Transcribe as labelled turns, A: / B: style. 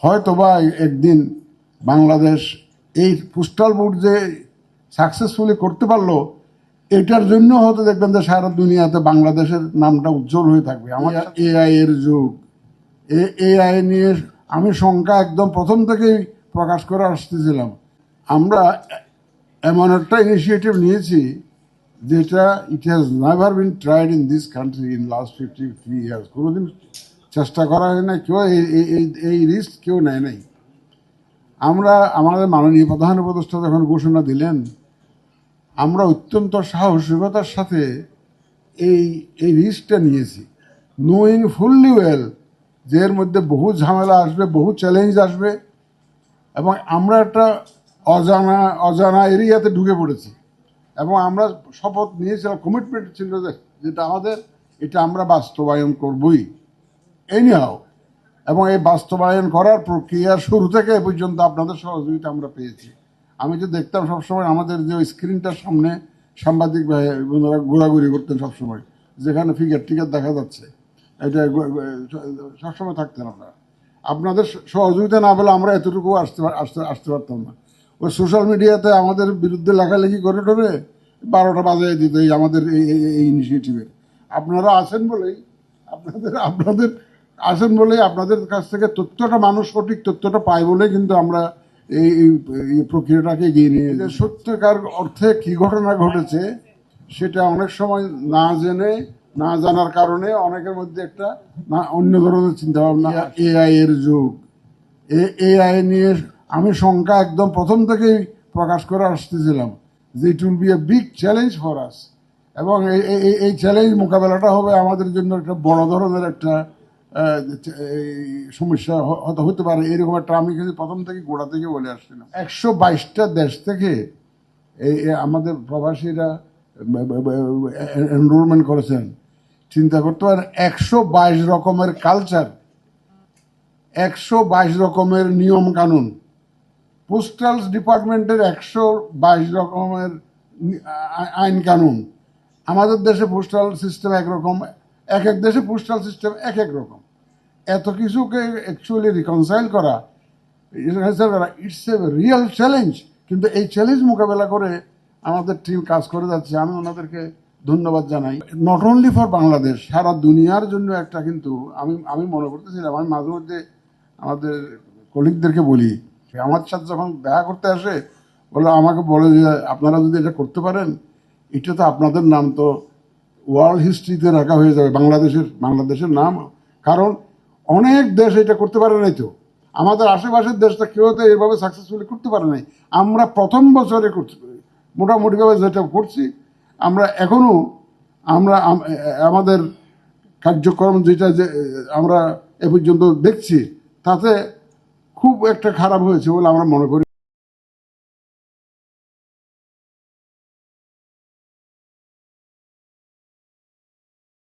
A: হয়তোবা একদিন বাংলাদেশ এই পোস্টাল ভোট যে সাকসেসফুলি করতে পারলো, এটার জন্য হয়তো দেখবেন যে সারা দুনিয়াতে বাংলাদেশের নামটা উজ্জ্বল হয়ে থাকবে। আমার এআই এর যুগ, এআই নিয়ে আমি শঙ্কা একদম প্রথম থেকেই প্রকাশ করে আসতেছিলাম। আমরা এমন একটা ইনিশিয়েটিভ নিয়েছি যেটা it has never been tried in this country in last 53 years. কোনোদিন চেষ্টা করা হয় না, কেউ এই রিস্ক কেউ নেয় নাই। আমরা আমাদের মাননীয় প্রধান উপদেষ্টা যখন ঘোষণা দিলেন, আমরা অত্যন্ত সাহসিকতার সাথে এই রিস্কটা নিয়েছি, নোয়িং ফুললি ওয়েল যে এর মধ্যে বহু ঝামেলা আসবে, বহু চ্যালেঞ্জ আসবে, এবং আমরা একটা অজানা এরিয়াতে ঢুকে পড়েছি। এবং আমরা শপথ নিয়েছিলাম, কমিটমেন্ট ছিল যেটা আমাদের, এটা আমরা বাস্তবায়ন করবই এনিহাও। এবং এই বাস্তবায়ন করার প্রক্রিয়ার শুরু থেকে এ পর্যন্ত আপনাদের সহযোগিতা আমরা পেয়েছি। আমি যে দেখতাম সবসময় আমাদের যে স্ক্রিনটার সামনে সাংবাদিক ভাইরা ঘোরাঘুরি করতেন সবসময়, যেখানে ফিগার টিকার দেখা যাচ্ছে, এটা সবসময় থাকতেন আপনারা। আপনাদের সহযোগিতা না পেলে আমরা এতটুকু আসতে পারতাম না। ওই সোশ্যাল মিডিয়াতে আমাদের বিরুদ্ধে লেখালেখি করে টোরে 12টা বাজায় দিত এই আমাদের এই ইনিশিয়েটিভের। আপনারা আছেন বলেই, আপনাদের আসেন বলে, আপনাদের কাছ থেকে তথ্যটা, মানুষ সঠিক তথ্যটা পায় বলে কিন্তু আমরা এই প্রক্রিয়াটাকে এগিয়ে নিয়ে যে সত্যিকার অর্থে কি ঘটনা ঘটেছে সেটা অনেক সময় না জেনে, না জানার কারণে অনেকের মধ্যে একটা অন্য ধরনের চিন্তা ভাবনা। এআই এর যুগ, এআই নিয়ে আমি শঙ্কা একদম প্রথম থেকেই প্রকাশ করে আসতেছিলাম যে it will B a big challenge for us. এবং এই চ্যালেঞ্জ মোকাবেলাটা হবে আমাদের জন্য একটা বড় ধরনের একটা সমস্যা হতে পারে। এরকম একটা আমি কিন্তু প্রথম থেকে গোড়া থেকে বলে আসছিলাম। 122টা দেশ থেকে আমাদের প্রবাসীরা এনরোলমেন্ট করেছেন। চিন্তা করতে পারেন, 122 রকমের কালচার, 122 রকমের নিয়ম কানুন, পোস্টাল ডিপার্টমেন্টের 122 রকমের আইন কানুন। আমাদের দেশে পোস্টাল সিস্টেম একরকম, এক এক দেশে পোস্টাল সিস্টেম এক এক রকম। এত কিছুকে অ্যাকচুয়ালি রিকনসাইল করা, ইটস এ রিয়েল চ্যালেঞ্জ। কিন্তু এই চ্যালেঞ্জ মোকাবেলা করে আমাদের টিম কাজ করে যাচ্ছে, আমি ওনাদেরকে ধন্যবাদ জানাই। নট অনলি ফর বাংলাদেশ, সারা দুনিয়ার জন্য একটা, কিন্তু আমি মনে করতেছিলাম, আমি মাঝে মধ্যে আমাদের কলিগদেরকে বলি, আমার সাথে যখন দেখা করতে আসে আমাকে বলে যে আপনারা যদি এটা করতে পারেন, এটা তো আপনাদের নাম তো ওয়ার্ল্ড হিস্ট্রিতে রাখা হয়ে যাবে, বাংলাদেশের নাম। কারণ অনেক দেশ এটা করতে পারে নাই, তো আমাদের আশেপাশের দেশটা কেউ তো এইভাবে সাকসেসফুলি করতে পারে নাই। আমরা প্রথম বছরে করছি, মোটামুটিভাবে যেটা করছি আমরা এখনো, আমাদের কার্যক্রম যেটা যে আমরা এ পর্যন্ত দেখছি, তাতে খুব একটা খারাপ হয়েছে বলে আমরা মনে করি।